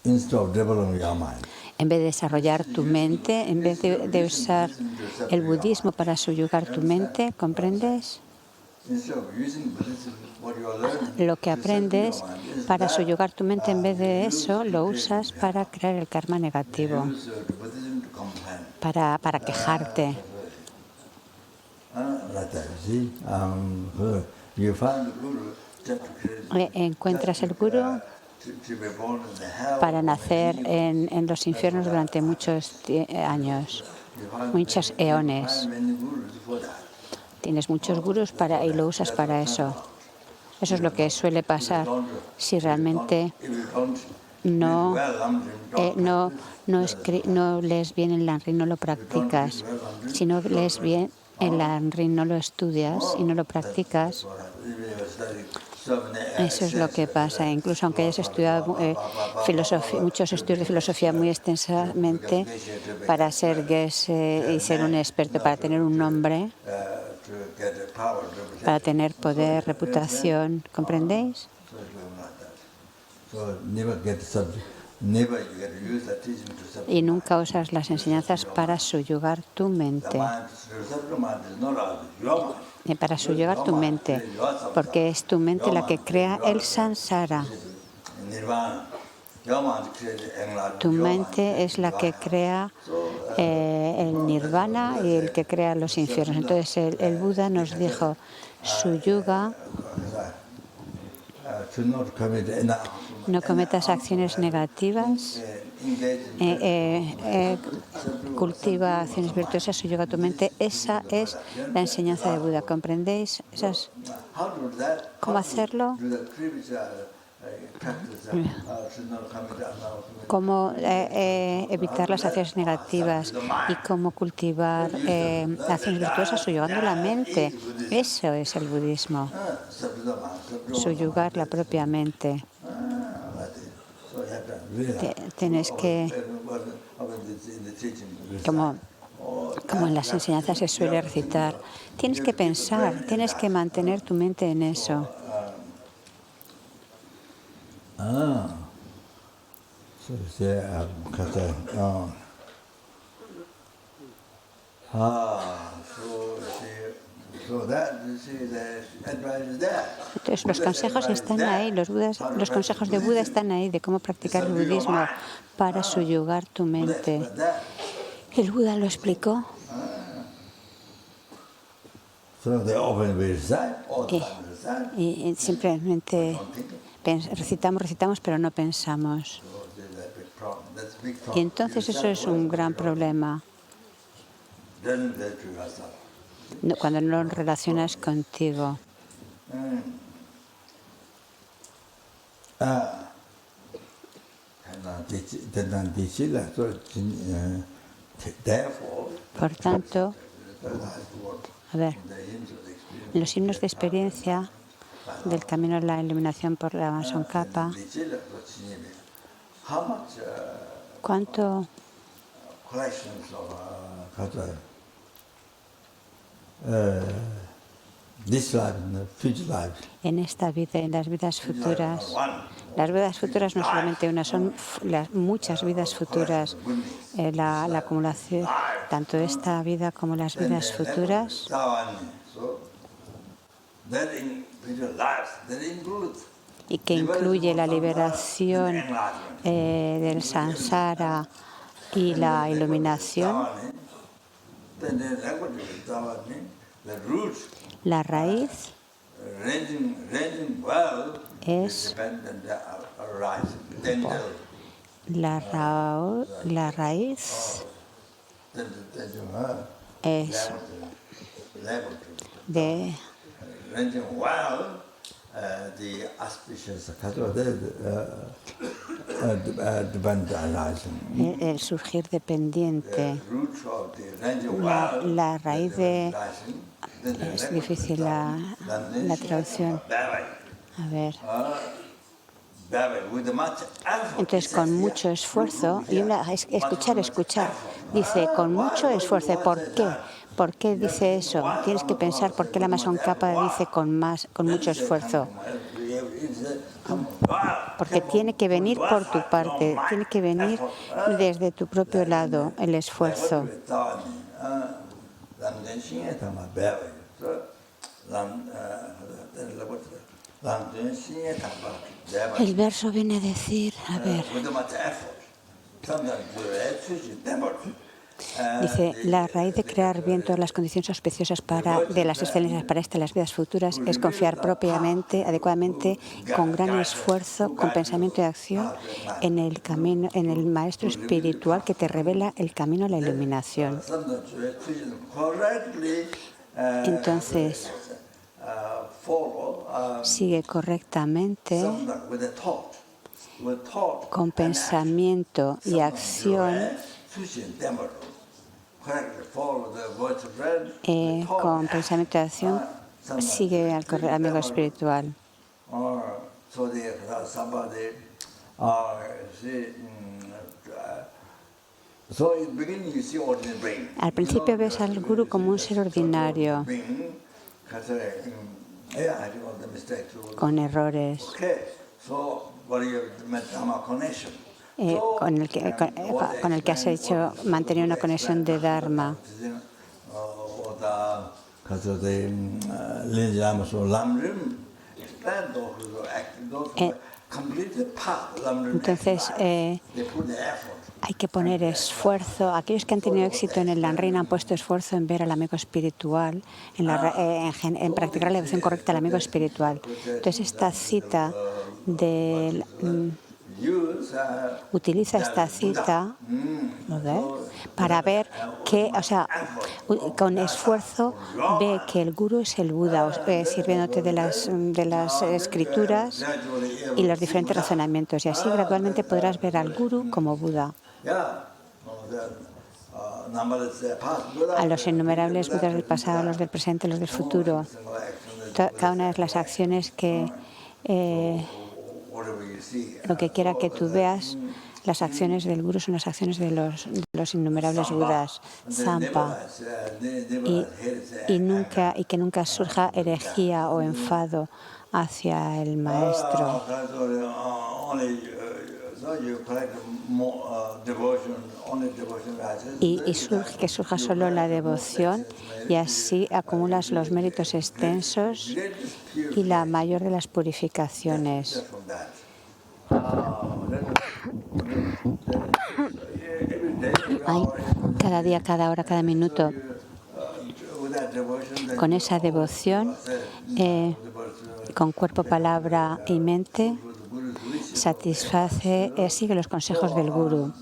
En vez de desarrollar tu mente, en vez de usar el budismo para subyugar tu mente, ¿comprendes? Lo que aprendes para subyugar tu mente, en vez de eso, lo usas para crear el karma negativo, para quejarte. Encuentras el gurú para nacer en los infiernos durante muchos años, muchos eones. Tienes muchos gurús y lo usas para eso. Eso es lo que suele pasar si realmente no lees bien el Lamrim, no lo practicas. Si no lees bien el Lamrim, no lo estudias y no lo practicas, eso es lo que pasa. Incluso aunque hayas estudiado muchos estudios de filosofía muy extensamente para ser geshe y ser un experto, para tener un nombre, para tener poder, reputación, ¿comprendéis? Y nunca usas las enseñanzas para subyugar tu mente. Para subyugar tu mente, porque es tu mente la que crea el samsara. Tu mente es la que crea el nirvana y el que crea los infiernos. Entonces el Buda nos dijo, subyuga, no cometas acciones negativas, cultiva acciones virtuosas, subyuga tu mente. Esa es la enseñanza de Buda, ¿comprendéis? ¿Cómo hacerlo? Cómo evitar las acciones negativas y cómo cultivar acciones virtuosas subyugando la mente. Eso es el budismo, subyugar la propia mente. Tienes que, como en las enseñanzas se suele recitar, tienes que pensar, tienes que mantener tu mente en eso. Entonces los consejos están ahí, los consejos de Buda están ahí, de cómo practicar el budismo para subyugar tu mente. El Buda lo explicó. Y simplemente recitamos, pero no pensamos. Y entonces eso es un gran problema. Cuando no lo relacionas contigo. Por tanto, a ver, en los himnos de experiencia del camino a la iluminación por la Tsongkhapa, ¿cuánto en esta vida, en las vidas futuras? Las vidas futuras no solamente una, son muchas vidas futuras. La acumulación, tanto esta vida como las vidas futuras, y que incluye la liberación del samsara y la iluminación. La raíz es la raíz es de el surgir dependiente. La raíz de... Es difícil la traducción. A ver. Entonces, con mucho esfuerzo, y escuchar, dice, con mucho esfuerzo. ¿Por qué? ¿Por qué dice eso? Tienes que pensar por qué la Tsongkhapa dice con mucho esfuerzo. porque tiene que venir por tu parte, tiene que venir desde tu propio lado el esfuerzo. El verso viene a decir, a ver, dice, la raíz de crear bien todas las condiciones auspiciosas de las excelencias para las vidas futuras es confiar propiamente, adecuadamente, con gran esfuerzo, con pensamiento y acción en el camino, en el maestro espiritual que te revela el camino a la iluminación. Entonces, sigue correctamente con pensamiento y acción, con pensamiento y acción, sigue al amigo espiritual. Al principio ves al gurú como un ser ordinario, con errores, con el que has hecho mantener una conexión de Dharma. Entonces, hay que poner esfuerzo. Aquellos que han tenido éxito en el Lamrim han puesto esfuerzo en ver al amigo espiritual, en practicar la devoción correcta al amigo espiritual. Entonces, esta cita utiliza esta cita, para ver que, con esfuerzo ve que el gurú es el Buda, sirviéndote de las escrituras y los diferentes razonamientos. Y así gradualmente podrás ver al gurú como Buda. A los innumerables Budas del pasado, los del presente, los del futuro. Cada una de las acciones que lo que quiera que tú veas, las acciones del Gurú son las acciones de los innumerables Budas, Zampa, y que nunca surja herejía o enfado hacia el maestro. Y que surja solo la devoción, y así acumulas los méritos extensos y la mayor de las purificaciones. Cada día, cada hora, cada minuto, con esa devoción, con cuerpo, palabra y mente, sigue los consejos del Gurú.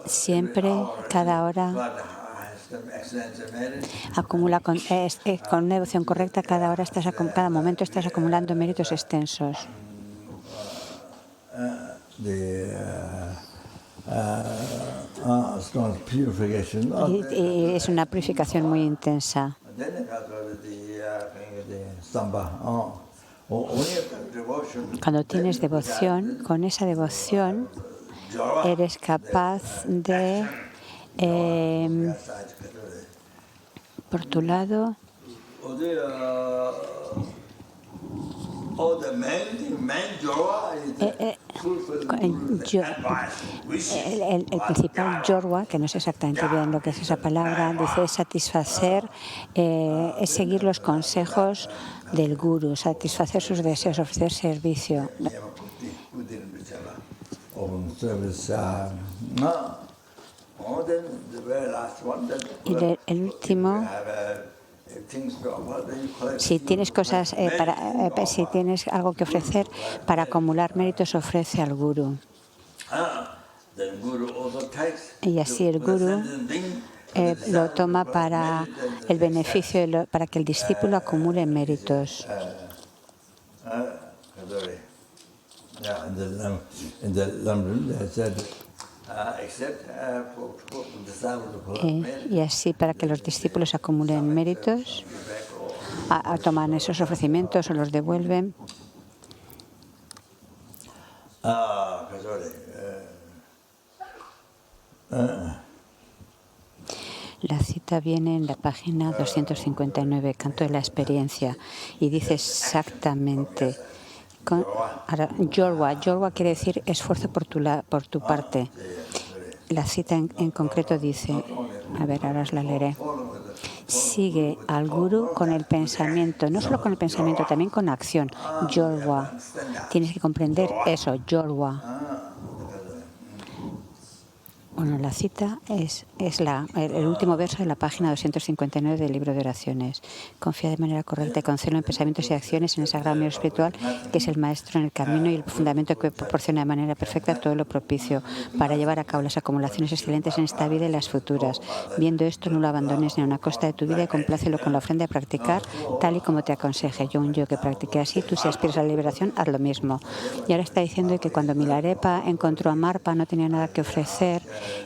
Siempre, cada hora, acumula con una devoción correcta, cada momento estás acumulando méritos extensos. Y es una purificación muy intensa. Cuando tienes devoción, con esa devoción eres capaz de, por tu lado, el principal yorwa, que no sé exactamente bien lo que es esa palabra, dice satisfacer, es seguir los consejos del gurú, satisfacer sus deseos, ofrecer servicio. Y el último, si tienes cosas si tienes algo que ofrecer para acumular méritos, ofrece al gurú. Y así el gurú lo toma para el beneficio, para que el discípulo acumule méritos. Y así, para que los discípulos acumulen méritos, toman esos ofrecimientos o los devuelven. La cita viene en la página 259, Canto de la Experiencia, y dice exactamente, Yorwa quiere decir esfuerzo por tu parte. La cita en concreto dice, a ver, ahora os la leeré. Sigue al gurú con el pensamiento, no solo con el pensamiento, también con acción. Yorwa. Tienes que comprender eso, Yorwa. Bueno, la cita es el último verso de la página 259 del libro de oraciones. Confía de manera correcta y con celo en pensamientos y acciones en ese gran amigo espiritual que es el maestro en el camino y el fundamento que proporciona de manera perfecta todo lo propicio para llevar a cabo las acumulaciones excelentes en esta vida y las futuras. Viendo esto, no lo abandones ni a una costa de tu vida y complácelo con la ofrenda de practicar tal y como te aconseje. Yo que practiqué así, tú si aspiras a la liberación, haz lo mismo. Y ahora está diciendo que cuando Milarepa encontró a Marpa no tenía nada que ofrecer.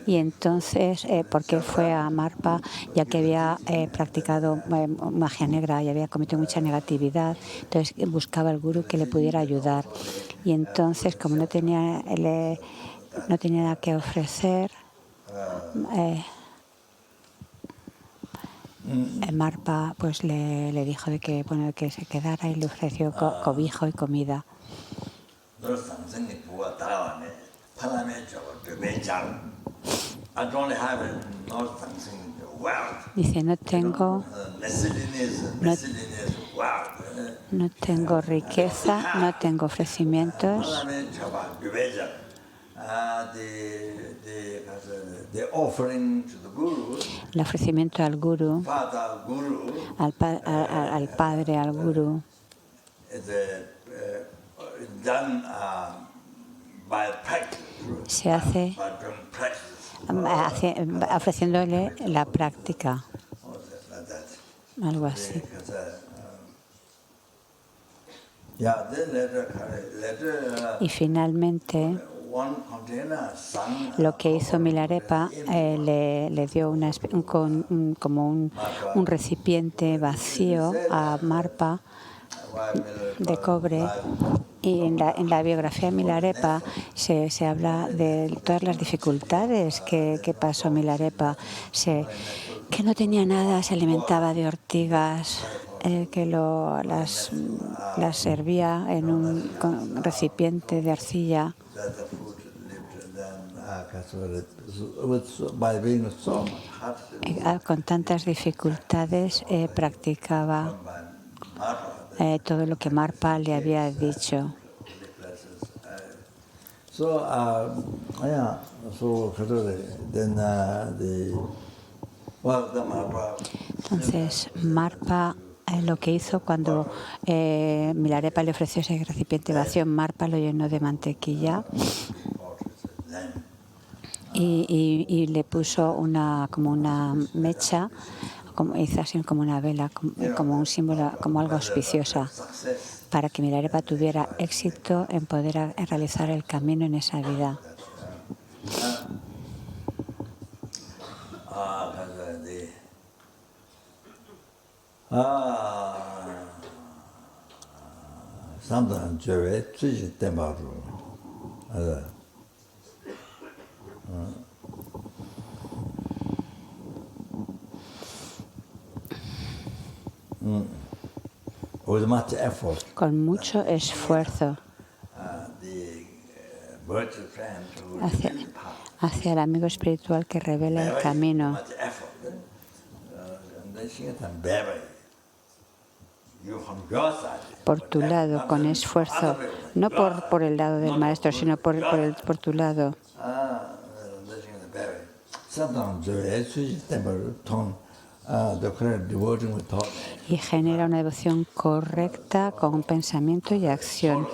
Y entonces, porque fue a Marpa, ya que había practicado magia negra y había cometido mucha negatividad, entonces buscaba al gurú que le pudiera ayudar. Y entonces, como no tenía nada que ofrecer, Marpa pues le dijo de que se quedara y le ofreció cobijo y comida. Dice, no tengo riqueza, no tengo ofrecimientos. El ofrecimiento al gurú, al padre, al gurú, se hace ofreciéndole la práctica, algo así. Y finalmente, lo que hizo Milarepa, le dio como un recipiente vacío a Marpa de cobre. Y en la biografía de Milarepa se habla de todas las dificultades que pasó Milarepa, que no tenía nada, se alimentaba de ortigas, que las servía en un recipiente de arcilla. Con tantas dificultades practicaba todo lo que Marpa le había dicho. Entonces, Marpa lo que hizo cuando Milarepa le ofreció ese recipiente vacío, Marpa lo llenó de mantequilla y le puso como una mecha, hizo así como una vela, como un símbolo, como algo auspiciosa, para que Milarepa tuviera éxito en poder realizar el camino en esa vida. Con mucho esfuerzo hacia el amigo espiritual que revela el camino. Por tu lado, con esfuerzo, no por el lado del maestro, sino por tu lado. Y genera una devoción correcta con pensamiento y acción.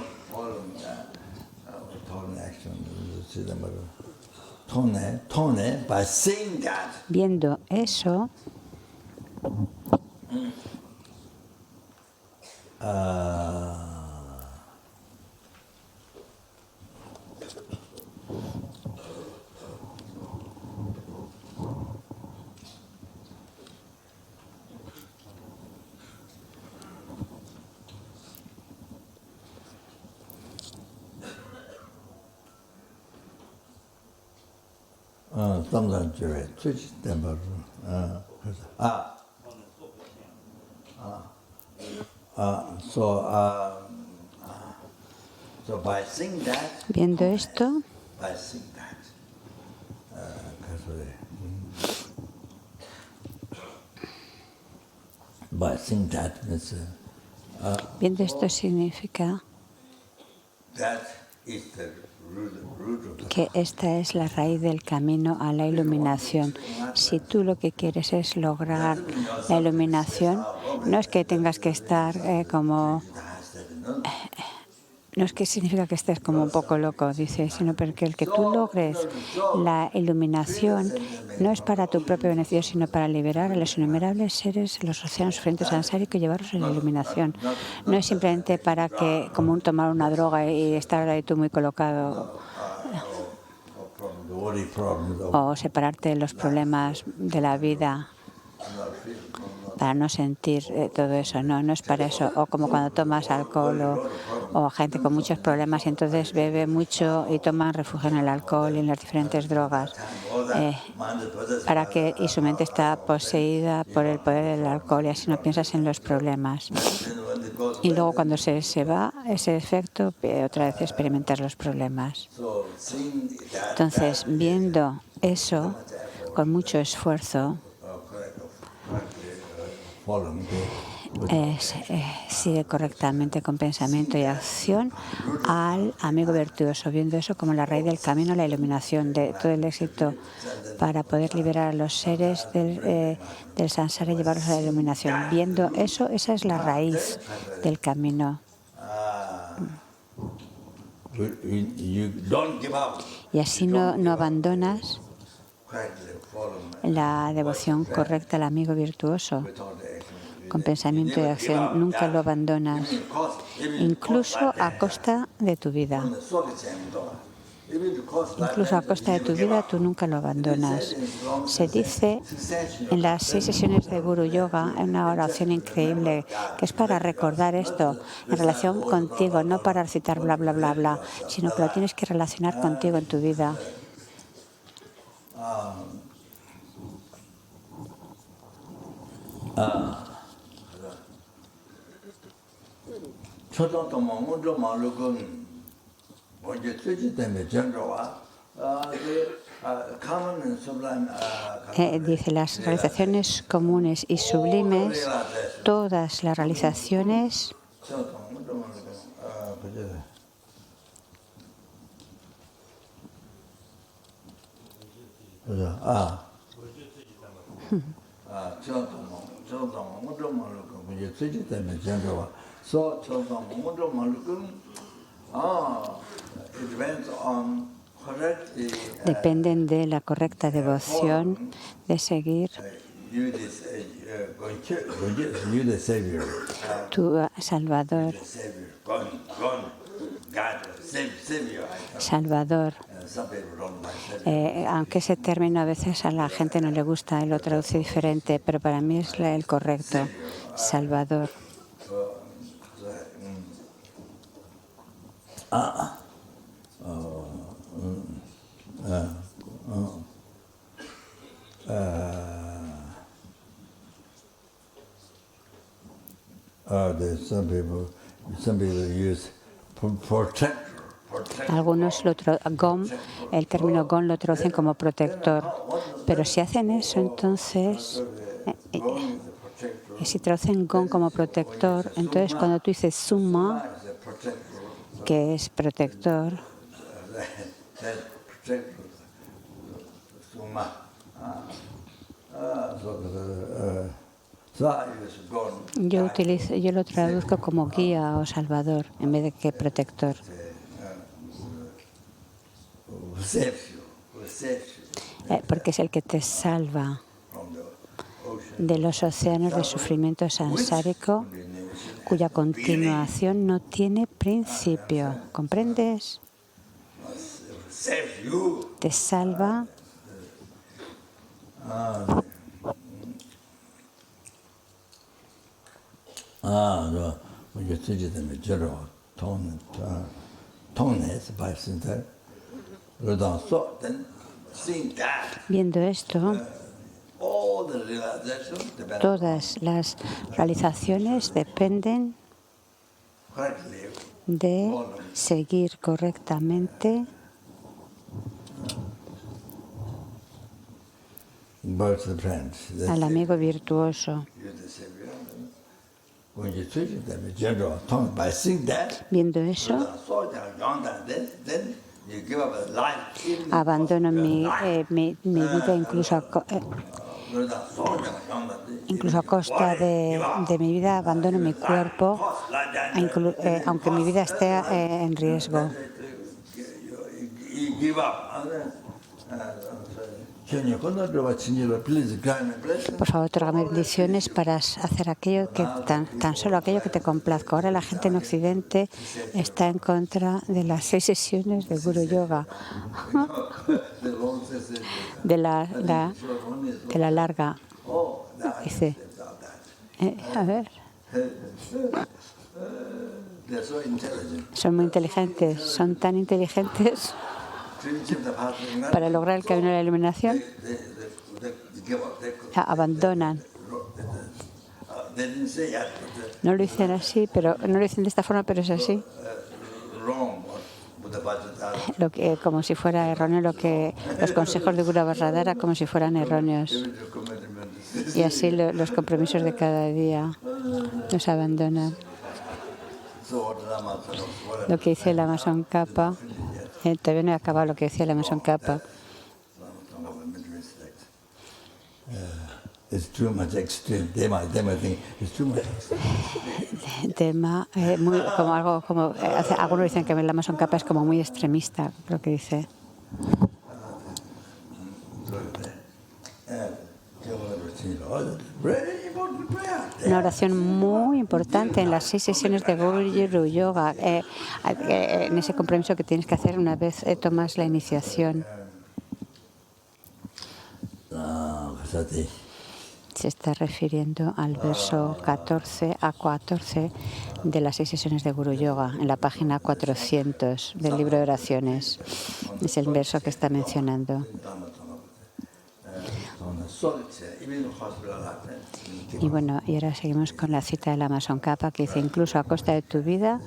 Viendo eso, Viendo esto, viendo esto significa que esta es la raíz del camino a la iluminación. Si tú lo que quieres es lograr la iluminación, no es que tengas que estar no es que significa que estés como un poco loco, dice, sino porque el que tú logres la iluminación no es para tu propio beneficio, sino para liberar a los innumerables seres, los océanos frentes a Sansarico y llevarlos a la iluminación. No es simplemente para que, como tomar una droga y estar ahí tú muy colocado, o separarte de los problemas de la vida para no sentir todo eso. No es para eso. O como cuando tomas alcohol o gente con muchos problemas y entonces bebe mucho y toman refugio en el alcohol y en las diferentes drogas. Y su mente está poseída por el poder del alcohol y así no piensas en los problemas. Y luego cuando se va ese efecto, otra vez experimentar los problemas. Entonces, viendo eso con mucho esfuerzo, sigue correctamente con pensamiento y acción al amigo virtuoso, viendo eso como la raíz del camino a la iluminación, de todo el éxito para poder liberar a los seres del samsara y llevarlos a la iluminación. Viendo eso, esa es la raíz del camino. Y así no abandonas la devoción correcta al amigo virtuoso con pensamiento y acción. Nunca lo abandonas, incluso a costa de tu vida. Incluso a costa de tu vida, tú nunca lo abandonas. Se dice en las 6 sesiones de Guru Yoga, en una oración increíble, que es para recordar esto en relación contigo, no para recitar bla, bla, bla, bla, sino que lo tienes que relacionar contigo en tu vida. Dice, las realizaciones comunes y sublimes, todas las realizaciones dependen de la correcta devoción, de seguir tu Salvador. Salvador. Aunque ese término a veces a la gente no le gusta y lo traduce diferente, pero para mí es el correcto. Salvador. Algunos el término gon lo traducen como protector, pero si hacen eso, entonces, si traducen gon como protector, entonces cuando tú dices summa, que es protector, yo lo traduzco como guía o salvador en vez de que protector. Porque es el que te salva de los océanos de sufrimiento sansárico cuya continuación no tiene principio. ¿Comprendes? Te salva viendo esto, Todas las realizaciones dependen de seguir correctamente al amigo virtuoso. Viendo eso, abandono mi vida incluso a costa de mi vida, abandono mi cuerpo, aunque mi vida esté en riesgo. Por favor, otorgame bendiciones para hacer aquello que tan solo aquello que te complazca. Ahora la gente en Occidente está en contra de las 6 sesiones de Guru Yoga, de la larga. Dice, a ver, son muy inteligentes, son tan inteligentes para lograr el camino de la iluminación, abandonan. No lo dicen así, pero no lo dicen de esta forma, pero es así. Como si fuera erróneo los consejos de Guru Vajradhara, como si fueran erróneos. Y así los compromisos de cada día los abandonan. Lo que dice la Mason Kappa, todavía no he acabado lo que decía la Mason Kappa. Algunos dicen que la Mason Kappa es como muy extremista, lo que dice. Una oración muy importante en las 6 sesiones de Guru Yoga, en ese compromiso que tienes que hacer una vez tomas la iniciación. Se está refiriendo al verso 14 a 14 de las 6 sesiones de Guru Yoga, en la página 400 del libro de oraciones. Es el verso que está mencionando. Y bueno, y ahora seguimos con la cita de la Mason Kappa, que dice: incluso a costa de tu vida,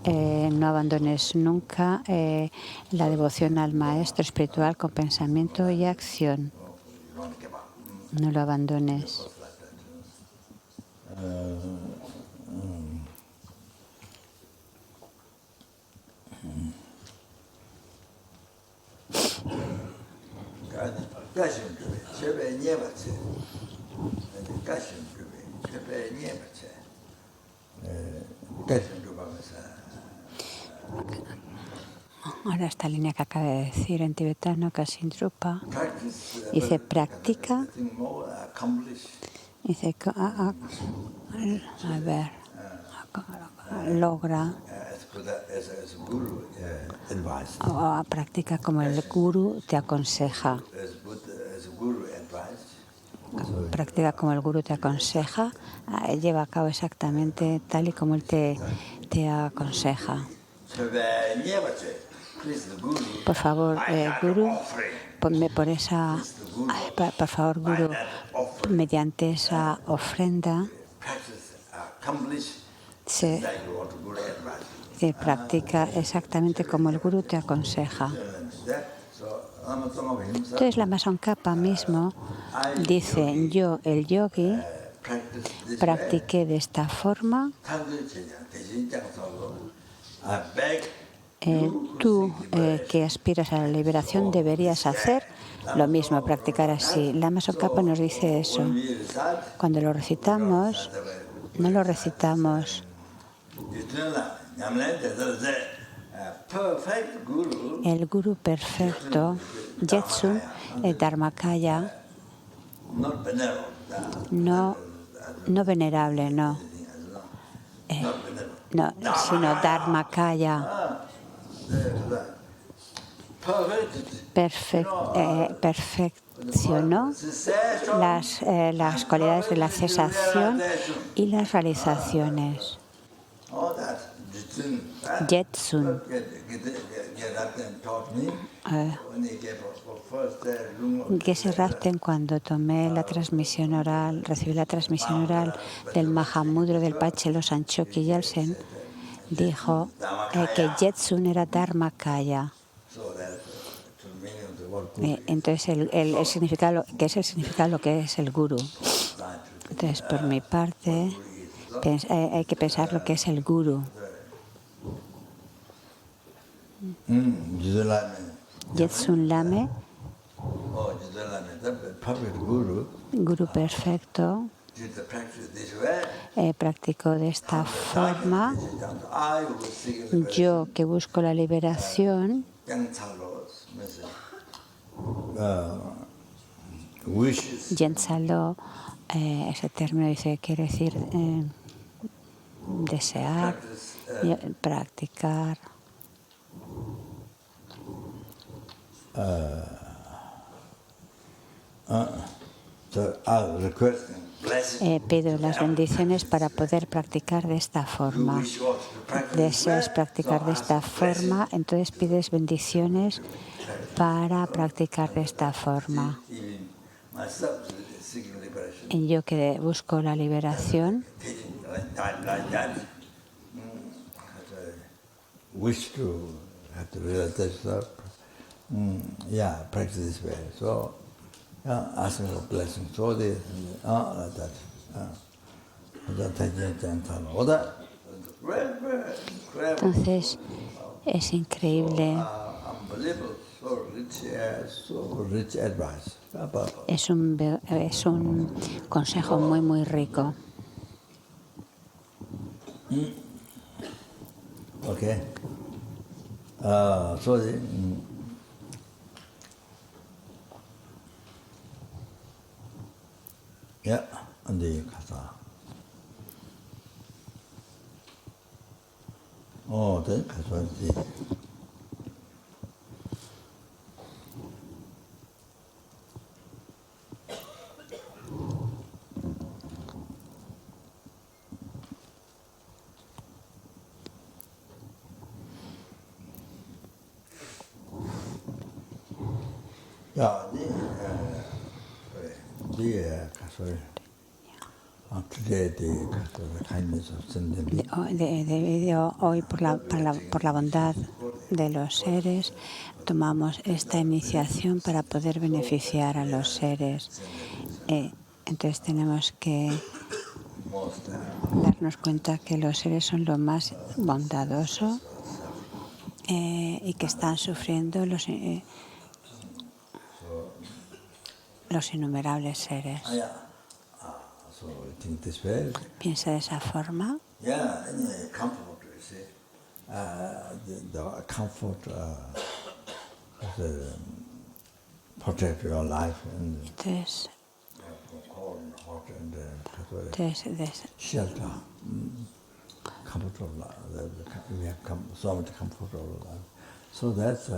no abandones nunca la devoción al maestro espiritual con pensamiento y acción. No lo abandones. Ahora esta línea que acaba de decir en tibetano, Kasindrupa, dice practica, dice logra o practica como el Guru te aconseja. Practica como el Guru te aconseja, lleva a cabo exactamente tal y como él te aconseja. Por favor, Guru, por favor, Guru, mediante esa ofrenda se practica exactamente como el Guru te aconseja. Entonces la Mason Kappa mismo dice: yo, el yogi, practiqué de esta forma. Tú que aspiras a la liberación deberías hacer lo mismo, practicar así. La Mason Kappa nos dice eso. Cuando lo recitamos, no lo recitamos. El Guru perfecto, Jetsu, Dharmakaya, no venerable, no, sino Dharmakaya, perfeccionó las cualidades de la cesación y las realizaciones. Jetsun. Geshe Rabten, cuando tomé la transmisión oral, recibí la transmisión oral del Mahamudra del Pache Losang Chokyi Yeltsen, dijo que Jetsun era Dharmakaya. Entonces, el significado, que es el significado de lo que es el Guru. Entonces, por mi parte, hay que pensar lo que es el Guru. Jetsun Lame, Guru perfecto, practicó de esta forma. Yo que busco la liberación, Yentsalo, ese término dice, quiere decir desear, practicar. Pido las bendiciones para poder practicar de esta forma. Deseas practicar de esta forma, entonces pides bendiciones para practicar de esta forma. Y yo que busco la liberación, practice this way. So, asking for blessing. So they, like that. Entonces es increíble. Es un consejo muy, muy rico. Okay. Yeah, and the kasa. Oh, then kasa. Yeah, Debido hoy por la bondad de los seres, tomamos esta iniciación para poder beneficiar a los seres. Entonces tenemos que darnos cuenta que los seres son lo más bondadoso y que están sufriendo los innumerables seres. Piensa de esa forma. Entonces, shelter, comfort of life. We have so much comfort of life. So that's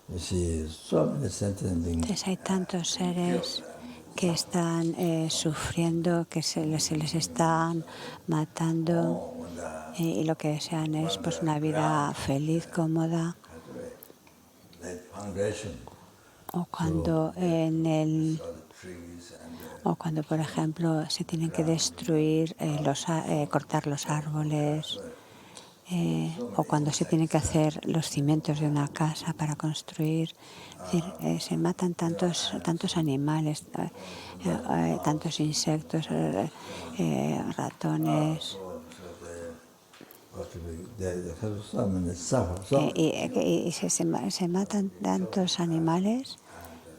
you see so many sentences being. Entonces hay tantos seres que están sufriendo, que se les están matando y lo que desean es pues una vida feliz, cómoda. O cuando por ejemplo se tienen que destruir, cortar los árboles, o cuando se tienen que hacer los cimientos de una casa para construir. Es decir, se matan tantos animales, tantos insectos, ratones. Y se matan tantos animales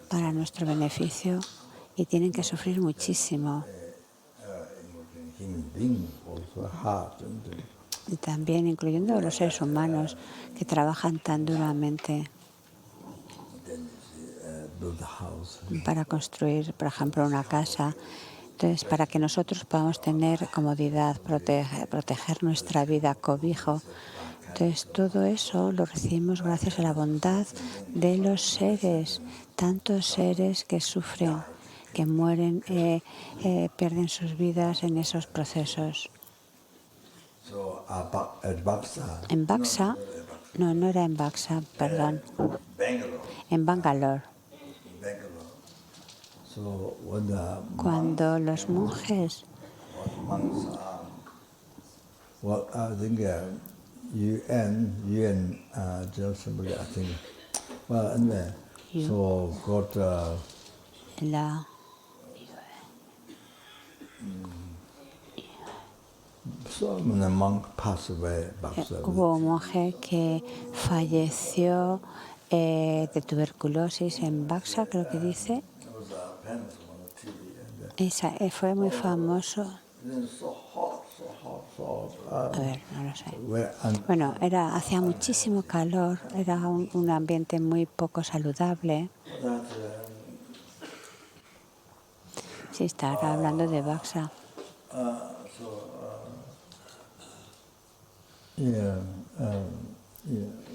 para nuestro beneficio y tienen que sufrir muchísimo. Y también incluyendo los seres humanos que trabajan tan duramente para construir, por ejemplo, una casa. Entonces, para que nosotros podamos tener comodidad, proteger nuestra vida, cobijo. Entonces, todo eso lo recibimos gracias a la bondad de los seres, tantos seres que sufren, que mueren, pierden sus vidas en esos procesos. at Baksa. En Baksa, no era en Baksa, perdón, Bangalore. en Bangalore. Bangalore. So when the Cuando los monjes, monks well, I think UN General Assembly, I think. Well, anyway, so got la, so when the monk passed away, Baksa. hubo un monje que falleció de tuberculosis en Baksa, creo que dice. It was famous on the TV. Esa, fue muy famoso. And so hot, so hot, so hot. A ver, no lo sé. And Bueno, hacía muchísimo calor, era un ambiente muy poco saludable. that Sí, está ahora hablando de Baksa. yeah,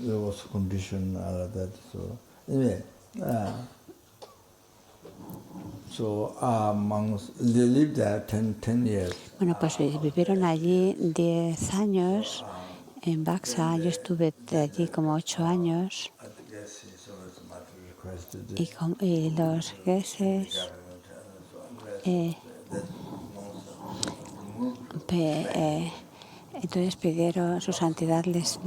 there was condition that. So anyway, so monks they lived there 10 years. Bueno, pues vivieron allí 10 años en Baksa. Yo estuve allí como 8 años I guess he sort of much requested y los geses entonces pidieron, su santidad les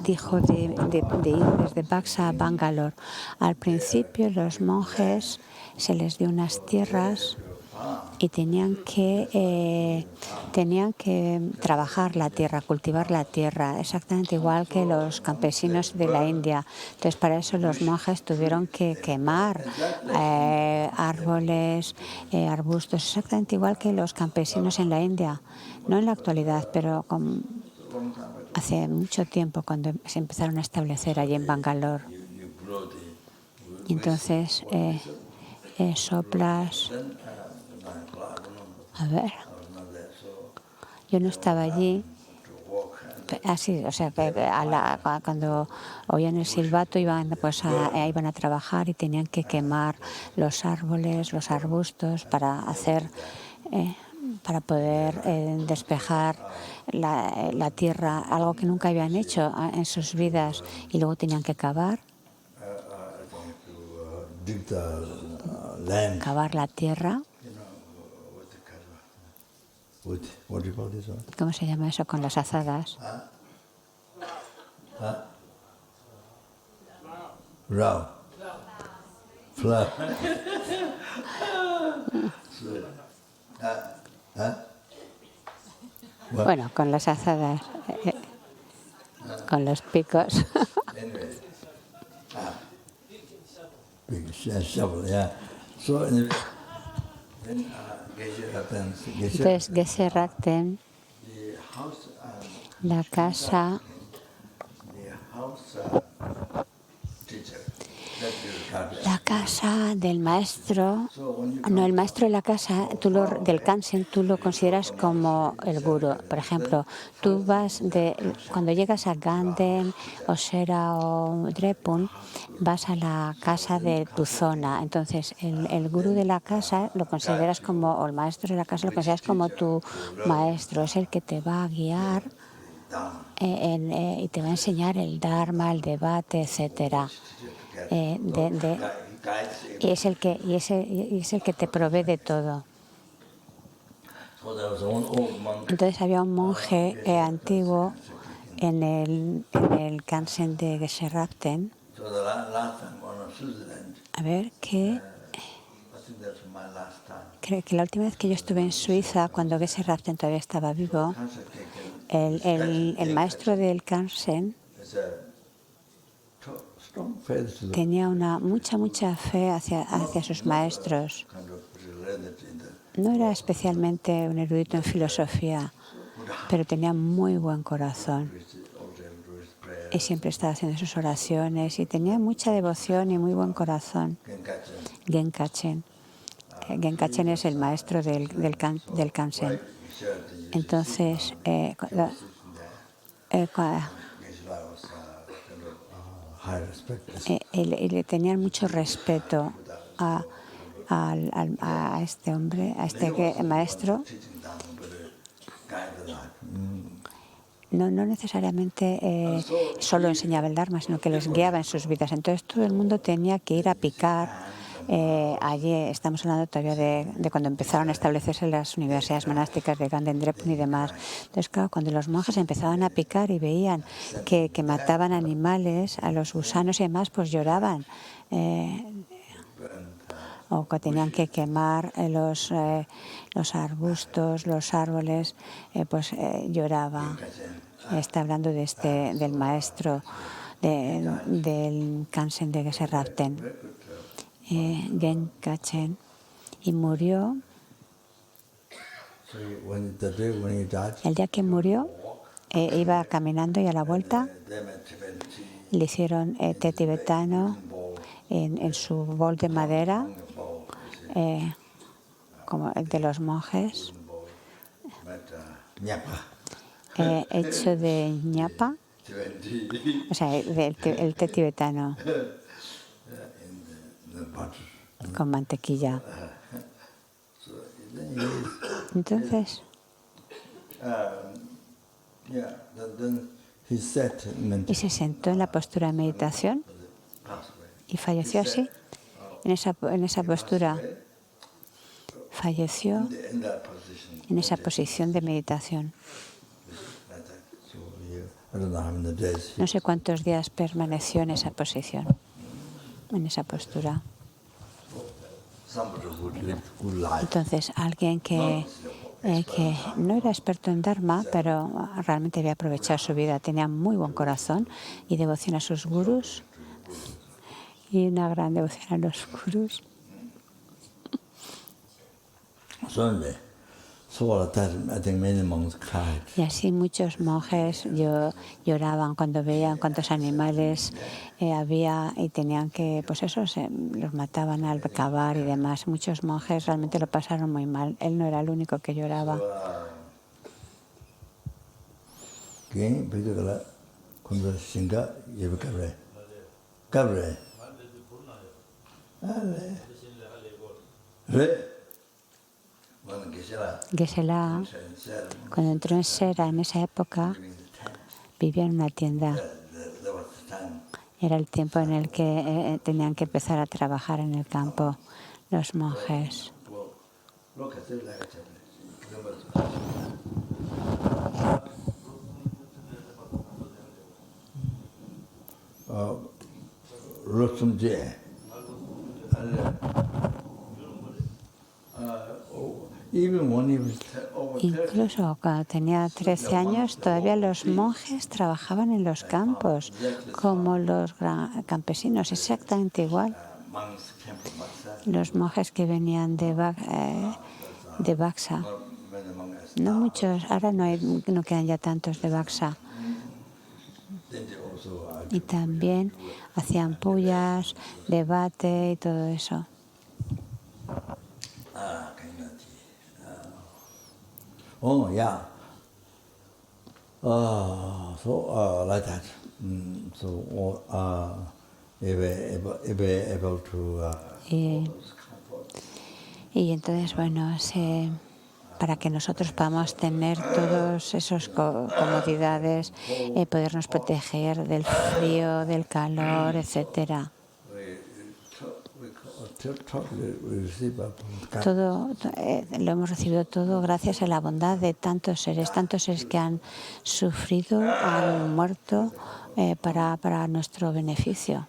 dijo de ir desde Baksa a Bangalore. Al principio los monjes se les dio unas tierras y tenían que trabajar la tierra, cultivar la tierra, exactamente igual que los campesinos de la India. Entonces, para eso los monjes tuvieron que quemar árboles, arbustos, exactamente igual que los campesinos en la India. No en la actualidad, pero hace mucho tiempo, cuando se empezaron a establecer allí en Bangalore. Y entonces soplas. A ver, yo no estaba allí. Así, o sea, que cuando oían el silbato iban a trabajar y tenían que quemar los árboles, los arbustos para poder despejar la tierra, algo que nunca habían hecho en sus vidas, y luego tenían que cavar la tierra. What do you call this one? ¿Cómo se llama eso con las azadas? Row. Flow. Bueno, con las azadas, con los picos. Anyway. Big shovel, yeah. So anyway, then Geshe happens. Entonces, Geshe Rakten, The house, la casa teacher, that is Karya. La casa del maestro, no, el maestro de la casa del Kansen, tú lo consideras como el guru. Por ejemplo, tú cuando llegas a Ganden, Osera o Drepung, vas a la casa de tu zona. Entonces, el gurú de la casa lo consideras como, o el maestro de la casa lo consideras como tu maestro. Es el que te va a guiar y te va a enseñar el Dharma, el debate, etcétera. Y es el que te provee de todo. Entonces había un monje antiguo en el Kansen de Geshe Rakten. A ver, creo que la última vez que yo estuve en Suiza, cuando Geshe Rakten todavía estaba vivo, el maestro del Kansen tenía mucha fe hacia sus maestros. No era especialmente un erudito en filosofía, pero tenía muy buen corazón. Y siempre estaba haciendo sus oraciones y tenía mucha devoción y muy buen corazón. Genkachen. Genkachen es el maestro del Kansen. Entonces, le tenían mucho respeto a este hombre, a este maestro. no necesariamente solo enseñaba el Dharma, sino que les guiaba en sus vidas. Entonces todo el mundo tenía que ir a picar. Allí estamos hablando todavía de cuando empezaron a establecerse las universidades monásticas de Gandendrepun y demás. Entonces, claro, cuando los monjes empezaban a picar y veían que mataban animales, a los gusanos y demás, pues lloraban. O que tenían que quemar los arbustos, los árboles, pues lloraba. Está hablando del maestro del Kansen de Geshe Rabten, Gen Kachen, y murió. El día que murió, iba caminando y a la vuelta le hicieron té tibetano en su bol de madera, como el de los monjes, hecho de ñapa, o sea, el té tibetano con mantequilla. Entonces, y se sentó en la postura de meditación y falleció así. En esa postura falleció, en esa posición de meditación. No sé cuántos días permaneció en esa posición, en esa postura. Entonces, alguien que no era experto en Dharma, pero realmente había aprovechado su vida, tenía muy buen corazón y devoción a sus gurús y una gran devoción a los gurús. Y así muchos monjes lloraban cuando veían cuántos animales había y tenían que, pues eso, los mataban al cavar y demás. Muchos monjes realmente lo pasaron muy mal. Él no era el único que lloraba. Geshe-la, cuando entró en Sera en esa época, vivía en una tienda. Era el tiempo en el que tenían que empezar a trabajar en el campo los monjes. Incluso cuando tenía 13 años, todavía los monjes trabajaban en los campos, como los campesinos, exactamente igual. Los monjes que venían de Vaxa, no muchos, ahora no quedan ya tantos de Vaxa. Y también hacían pullas, debate y todo eso. Like that. Able to. Y entonces, bueno, para que nosotros podamos tener todas esas comodidades, podernos proteger del frío, del calor, etcétera. Todo lo hemos recibido todo gracias a la bondad de tantos seres que han sufrido, han muerto para nuestro beneficio.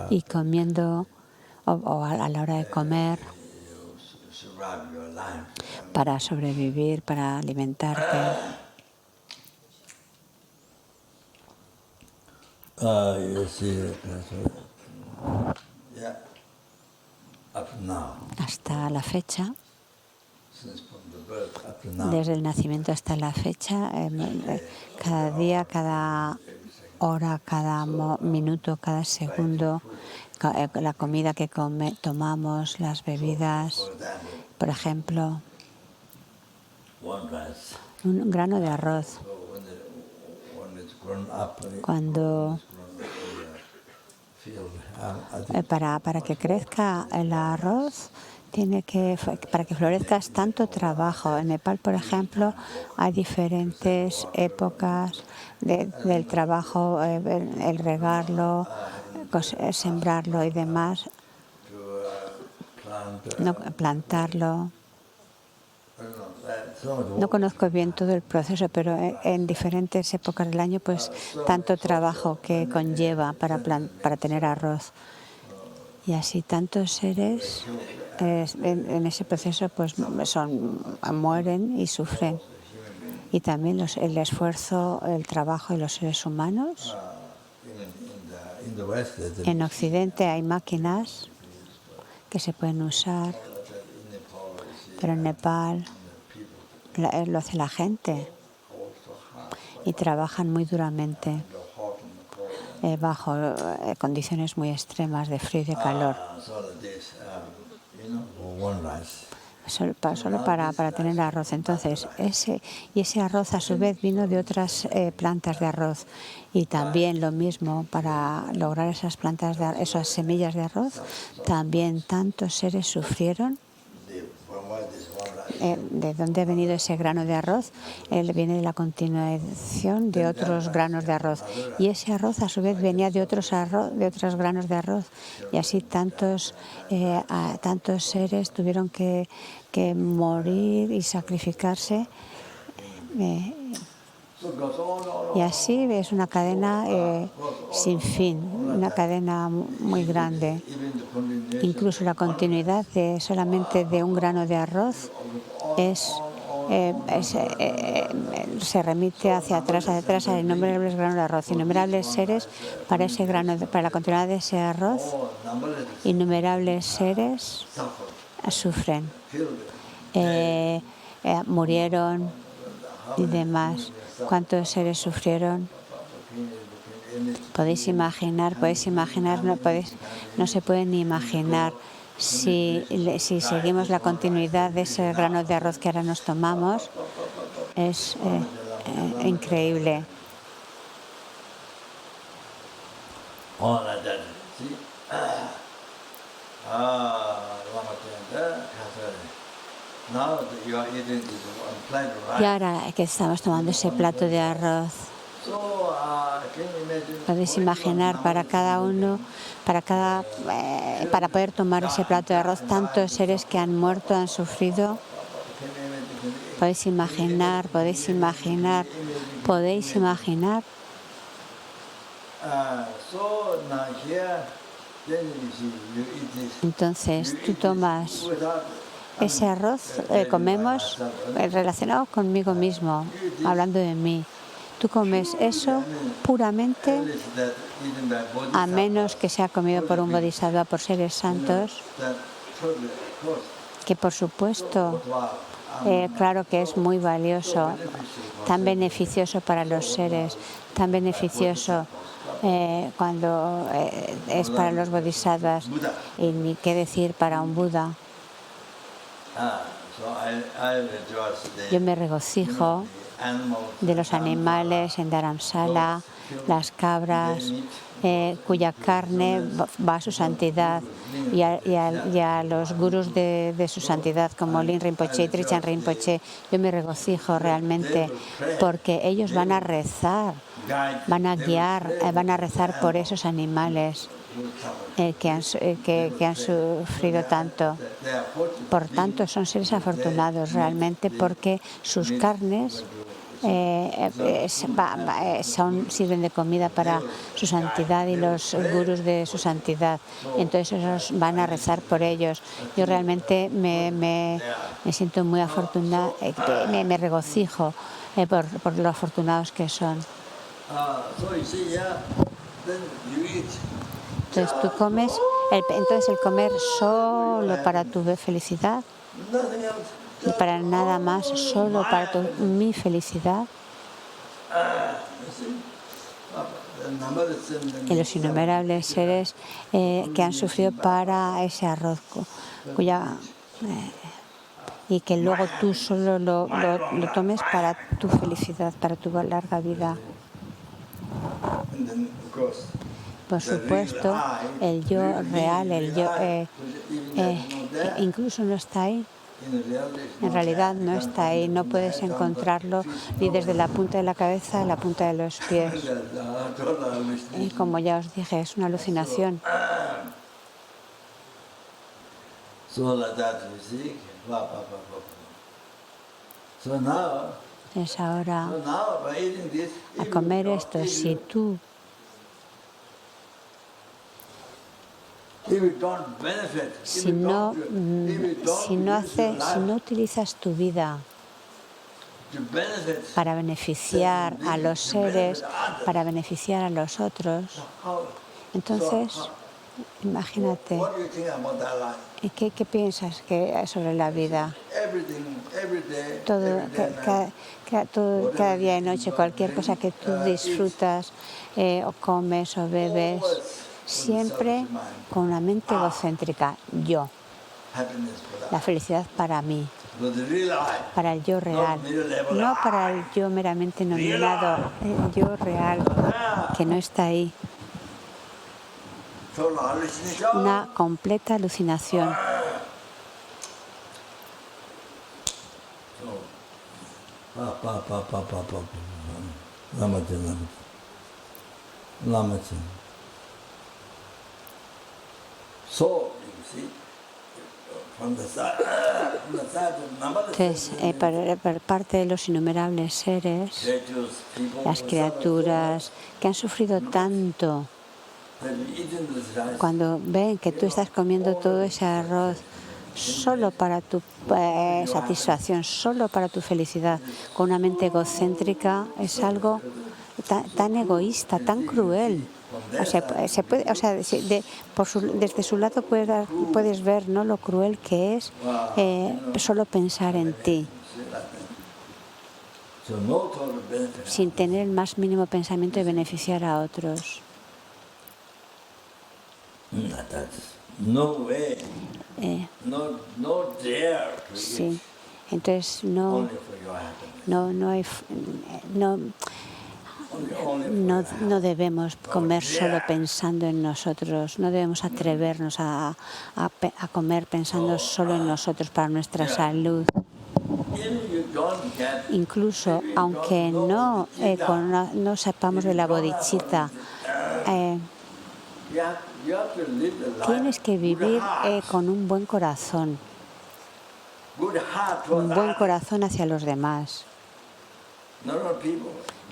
Y comiendo o a la hora de comer, para sobrevivir, para alimentarte. Hasta la fecha, desde el nacimiento hasta la fecha, cada día, cada hora, cada minuto, cada segundo, la comida que tomamos, las bebidas, por ejemplo, un grano de arroz. Cuando field. I think Para que crezca el arroz, para que florezca es tanto trabajo. En Nepal, por ejemplo, hay diferentes épocas del trabajo, el regarlo, sembrarlo y demás, to plant. plantarlo. I don't know, so much No work. conozco bien todo el proceso, pero en diferentes épocas del año, pues tanto trabajo que conlleva para tener arroz. Y así tantos seres en ese proceso pues mueren y sufren. Y también el esfuerzo, el trabajo de los seres humanos. In the West, there's a En Occidente hay máquinas que se pueden usar, in Nepal, you see, pero en Nepal people lo hace la gente work so hard, y trabajan muy duramente the hot and the cold. bajo condiciones muy extremas de frío y de calor, So that this, for one rice. solo para tener arroz. Entonces, ese arroz a su vez vino de otras plantas de arroz. Y también lo mismo para lograr esas esas semillas de arroz, también tantos seres sufrieron. From where this one rice. ¿De dónde ha venido ese grano de arroz? Viene de la continuación de otros granos de arroz. Y ese arroz a su vez venía de otros granos de arroz. Y así tantos seres tuvieron que morir y sacrificarse. So it goes on. Y así es una cadena sin fin, una cadena muy grande. Even the continuation Incluso la continuidad solamente de un grano de arroz se remite hacia atrás a innumerables granos de arroz, innumerables seres para la continuidad de ese arroz, numberless innumerables seres suffer, sufren, killed. murieron y demás. ¿Cuántos seres sufrieron? Podéis imaginar, no se pueden ni imaginar. Si seguimos la continuidad de ese grano de arroz que ahora nos tomamos, es increíble. All like that. See? Ramachandra, now you are eating this plain Y rice. ahora que estamos tomando ese plato de arroz, So, can you imagine? podéis imaginar para cada uno, para poder tomar ese plato de arroz, tantos seres que han muerto, han sufrido. Podéis imaginar. So now here, then you see, you eat this. Entonces tú tomas Without ese arroz, comemos relacionado conmigo mismo, hablando de mí. Tú comes eso puramente, that eaten by body a menos que sea comido por un bodhisattva, por seres santos, that totally, of course, que por supuesto, wow. claro que es muy valioso, tan beneficioso para los seres, tan beneficioso cuando es para los bodhisattvas, y ni qué decir para un Buda. So I rejoice Yo me regocijo animals de los animales en Dharamsala, las cabras, cuya carne va a su santidad, y a los gurús de su santidad, como Lin Rinpoche y Trichan Rinpoche. Yo me regocijo realmente porque ellos van a rezar, van a guiar, van a rezar por esos animales que han sufrido tanto. they are fortunate. Por tanto, son seres afortunados realmente porque sus carnes sirven de comida para su santidad y los gurús de su santidad. Entonces ellos van a rezar por ellos. Yo realmente me siento muy afortunada, me regocijo por lo afortunados que son. So you see, yeah, then you eat. Entonces tú comes, entonces el comer solo para tu felicidad Nothing else. y para nada más, solo para mi felicidad. You see? The number is Y los innumerables seres que han sufrido para ese arroz, y que luego tú solo lo tomes para tu felicidad, para tu larga vida. And then, of course, Por supuesto, el yo real, el yo incluso no está ahí. En realidad no está ahí, no puedes encontrarlo ni desde la punta de la cabeza a la punta de los pies. Y como ya os dije, es una alucinación. Es ahora, a comer esto, si tú si no utilizas tu vida para beneficiar a los seres, para beneficiar a los otros, entonces, imagínate, ¿qué piensas sobre la vida? Cada día y noche, cualquier cosa que tú disfrutas o comes o bebes, siempre con una mente egocéntrica. Yo. La felicidad para mí, para el yo real, no para el yo meramente nominado, el yo real que no está ahí. Una completa alucinación. Entonces, por parte de los innumerables seres, las criaturas que han sufrido tanto, cuando ven que tú estás comiendo todo ese arroz solo para tu satisfacción, solo para tu felicidad, con una mente egocéntrica, es algo tan egoísta, tan cruel. Desde su lado puedes ver, ¿no?, lo cruel que es solo pensar en ti, sin tener el más mínimo pensamiento de beneficiar a otros. Sí. Entonces no debemos comer solo pensando en nosotros, no debemos atrevernos a comer pensando solo en nosotros para nuestra salud. Incluso aunque no sepamos de la bodhicitta, tienes que vivir con un buen corazón hacia los demás.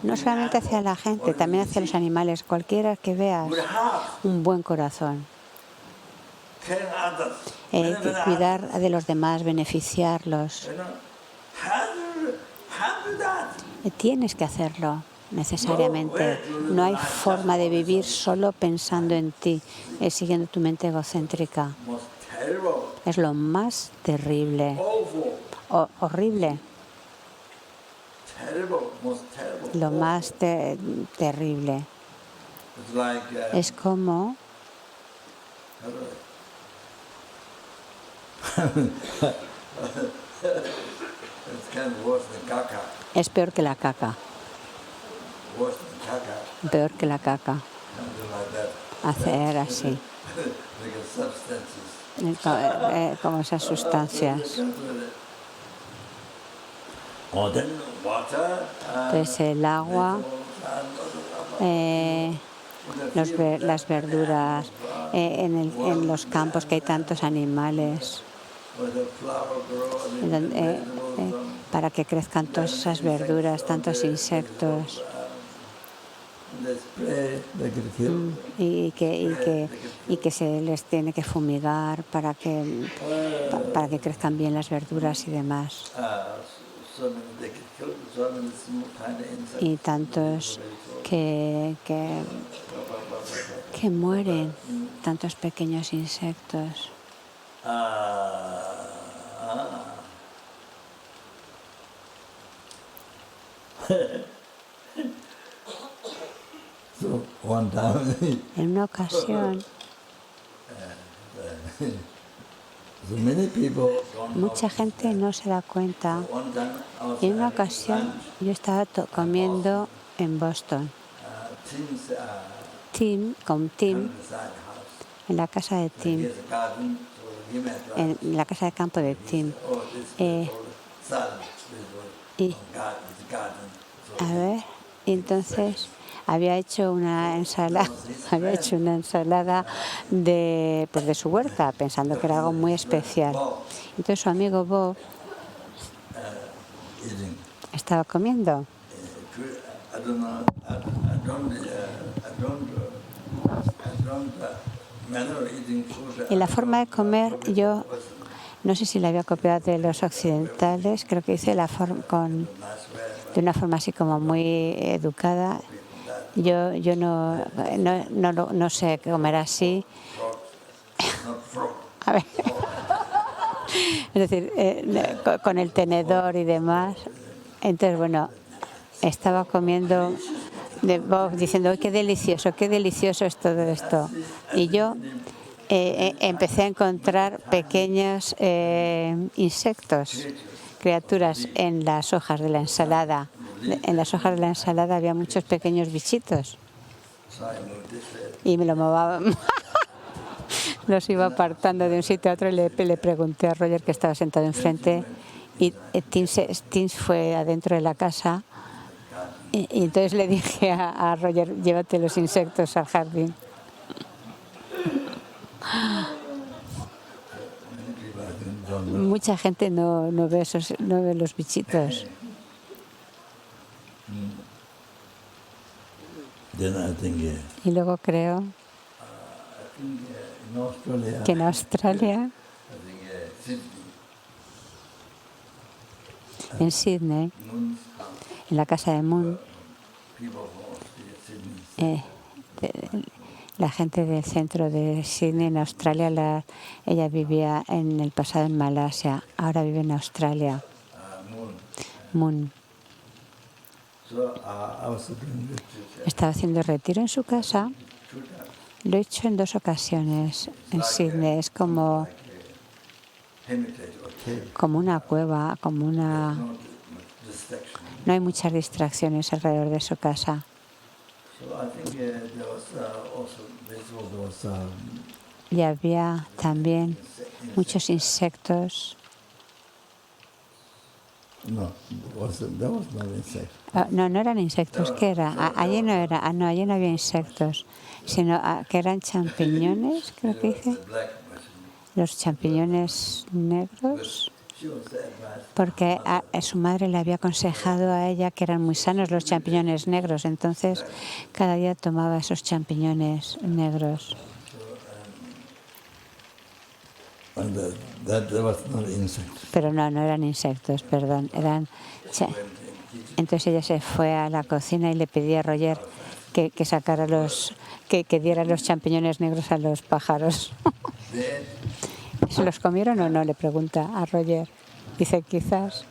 No solamente hacia la gente, también hacia los animales, cualquiera que veas, un buen corazón. Cuidar de los demás, beneficiarlos. Tienes que hacerlo necesariamente. No hay forma de vivir solo pensando en ti, siguiendo tu mente egocéntrica. Es lo más terrible, horrible. Lo más terrible. Es como es peor que la caca. Peor que la caca. Hacer así. Como esas sustancias. Entonces el agua, las verduras, en los campos que hay tantos animales, para que crezcan todas esas verduras, tantos insectos, y que se les tiene que fumigar para que crezcan bien las verduras y demás. Y tantos que mueren, tantos pequeños insectos. En una ocasión, mucha gente no se da cuenta. Y en una ocasión yo estaba comiendo en Boston. Tim, con Tim, en la casa de Tim, en la casa de campo de Tim. Y, a ver, y entonces había hecho una ensalada de, pues de su huerta, pensando que era algo muy especial. Entonces su amigo Bob estaba comiendo. Y la forma de comer, yo no sé si la había copiado de los occidentales, creo que hice de una forma así como muy educada. Yo no sé comer así. A ver. Es decir, con el tenedor y demás. Entonces, bueno, estaba comiendo de Bob diciendo, qué delicioso es todo esto. Y yo empecé a encontrar pequeños insectos, criaturas en las hojas de la ensalada. En las hojas de la ensalada había muchos pequeños bichitos. Y me lo movaba. Los iba apartando de un sitio a otro y le pregunté a Roger, que estaba sentado enfrente, y Tim fue adentro de la casa y entonces le dije a Roger, llévate los insectos al jardín. Mucha gente no ve los bichitos. Y luego creo que en Australia, en Sydney, en la casa de Moon, la gente del centro de Sydney, en Australia, ella vivía en el pasado en Malasia, ahora vive en Australia. Moon. Estaba haciendo retiro en su casa. Lo he hecho en 2 ocasiones en Sydney. Es como una cueva, no hay muchas distracciones alrededor de su casa. Y había también muchos insectos. No eran insectos. ¿Qué era? Allí no era. Allí no había insectos, sino que eran champiñones, creo que dice. Los champiñones negros. Porque su madre le había aconsejado a ella que eran muy sanos los champiñones negros. Entonces, cada día tomaba esos champiñones negros. Pero no eran insectos, perdón. Entonces ella se fue a la cocina y le pedía a Roger que sacara que diera los champiñones negros a los pájaros. ¿Se los comieron o no? Le pregunta a Roger. Dice, quizás.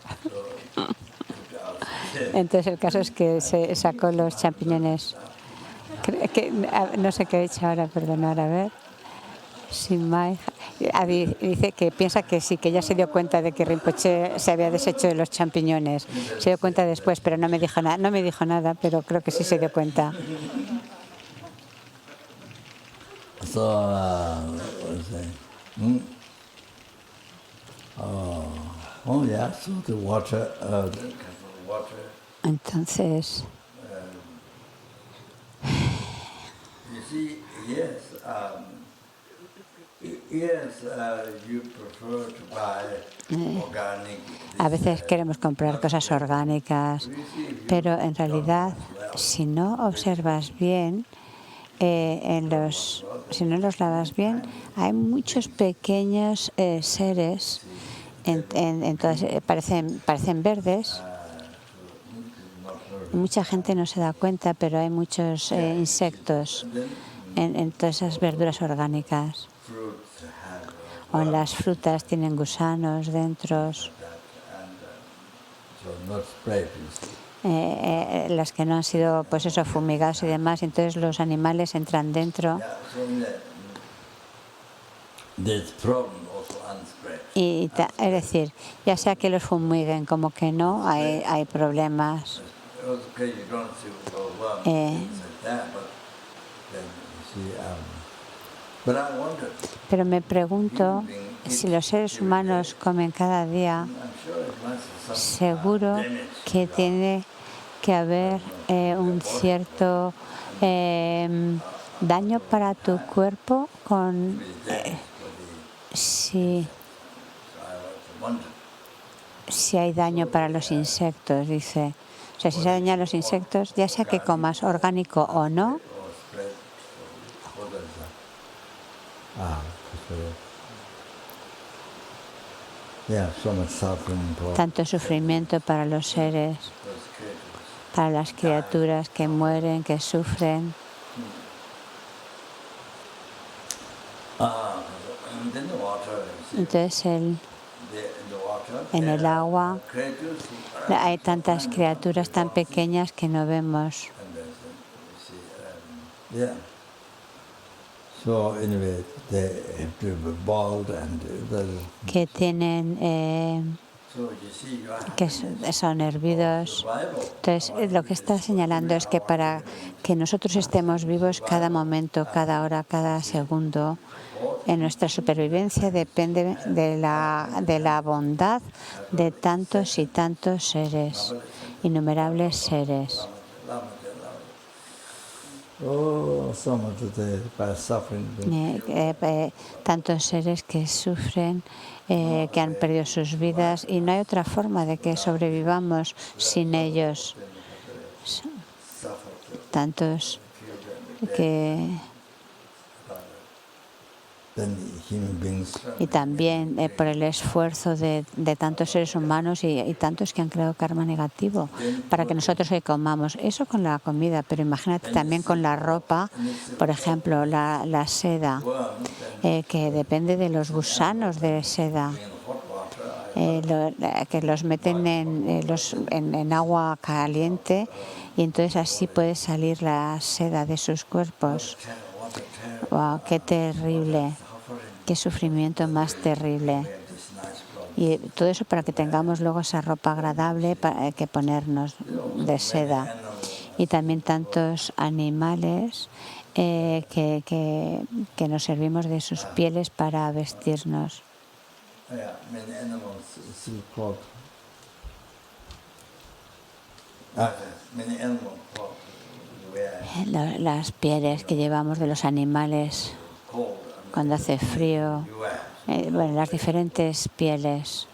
Entonces el caso es que se sacó los champiñones. No sé qué he hecho ahora, perdonar, a ver. Dice que piensa que sí, que ya se dio cuenta de que Rinpoche se había deshecho de los champiñones. Se dio cuenta después, pero no me dijo nada. No me dijo nada, pero creo que sí se dio cuenta. Entonces, a veces queremos comprar cosas orgánicas, pero en realidad, si no observas bien, si no los lavas bien, hay muchos pequeños seres, parecen verdes. Mucha gente no se da cuenta, pero hay muchos insectos en todas esas verduras orgánicas. O en las frutas tienen gusanos dentro. Las que no han sido, pues eso, fumigadas y demás, entonces los animales entran dentro. Y es decir, ya sea que los fumiguen como que no, hay problemas. Pero me pregunto si los seres humanos comen cada día, seguro que tiene que haber un cierto daño para tu cuerpo si hay daño para los insectos, dice. O sea, si se dañan los insectos, ya sea que comas orgánico o no, tanto sufrimiento para los seres, para las criaturas que mueren, que sufren. Entonces, en el agua hay tantas criaturas tan pequeñas que no vemos. Que tienen, que son hervidos. Entonces, lo que está señalando es que para que nosotros estemos vivos cada momento, cada hora, cada segundo, en nuestra supervivencia depende de la bondad de tantos y tantos seres, innumerables seres. Tantos seres que sufren, que han perdido sus vidas, y no hay otra forma de que sobrevivamos sin ellos. Tantos que... Y también por el esfuerzo de tantos seres humanos y tantos que han creado karma negativo para que nosotros hoy comamos. Eso con la comida, pero imagínate también con la ropa, por ejemplo, la seda, que depende de los gusanos de seda, que los meten en agua caliente y entonces así puede salir la seda de sus cuerpos. ¡Wow! ¡Qué terrible! ¡Qué sufrimiento más terrible! Y todo eso para que tengamos luego esa ropa agradable que ponernos de seda. Y también tantos animales que nos servimos de sus pieles para vestirnos. Las pieles que llevamos de los animales cuando hace frío, las diferentes pieles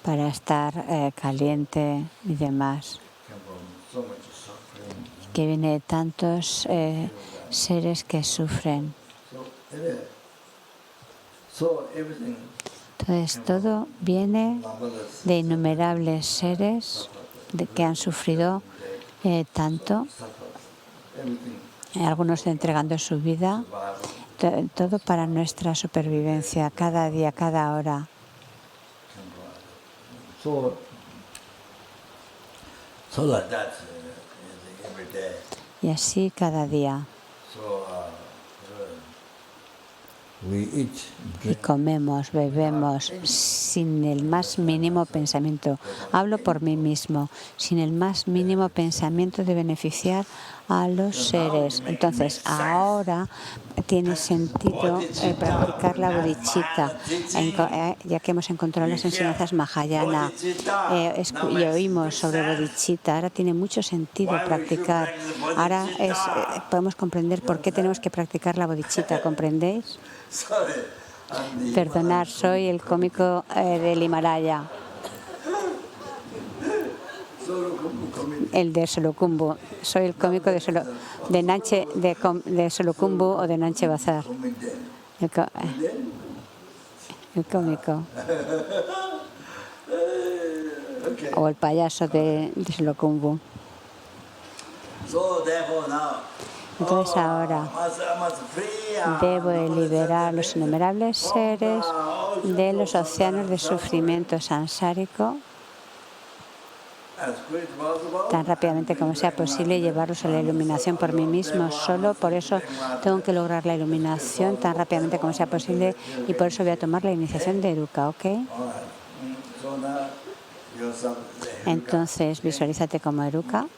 para estar caliente y demás, que viene de tantos seres que sufren. Entonces todo viene de innumerables seres que han sufrido tanto, algunos entregando su vida, todo para nuestra supervivencia, cada día, cada hora. Y así cada día. Y comemos, bebemos sin el más mínimo pensamiento. Hablo por mí mismo, sin el más mínimo pensamiento de beneficiar a los seres. Entonces, ahora tiene sentido practicar la bodhicitta, ya que hemos encontrado las enseñanzas Mahayana y oímos sobre bodhicitta. Ahora tiene mucho sentido practicar. Ahora podemos comprender por qué tenemos que practicar la bodhicitta. ¿Comprendéis? Perdonad, soy el cómico del Himalaya, el de Solukhumbu. Soy el cómico de Solukhumbu o de Nanche Bazar. El cómico. O el payaso de Solukhumbu. Entonces ahora debo de liberar los innumerables seres de los océanos de sufrimiento sansárico tan rápidamente como sea posible y llevarlos a la iluminación por mí mismo. Solo por eso tengo que lograr la iluminación tan rápidamente como sea posible y por eso voy a tomar la iniciación de Eruca, ¿ok? Entonces visualízate como Eruca.